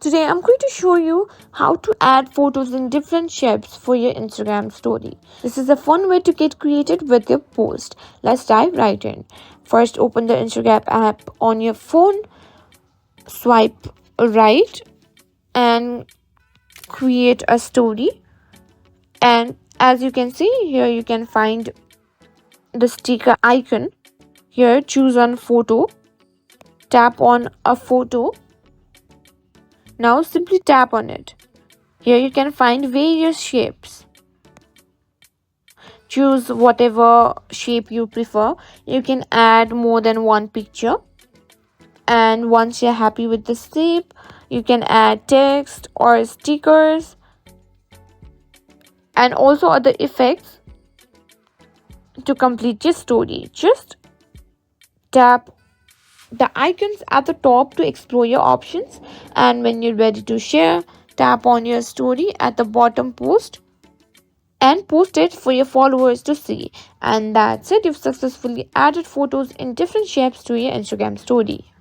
Today I'm going to show you how to add photos in different shapes for your Instagram story. This is a fun way to get creative with your post. Let's dive right in. First, open the Instagram app on your phone, swipe right and create a story. And as you can see here, you can find the sticker icon. Here, choose on photo, tap on a photo. Now simply tap on it. Here you can find various shapes. Choose whatever shape you prefer. You can add more than one picture. And once you're happy with the shape, you can add text or stickers and also other effects to complete your story. Just tap the icons at the top to explore your options, and when you're ready to share, tap on your story at the bottom post and post it for your followers to see. And that's it, you've successfully added photos in different shapes to your Instagram story.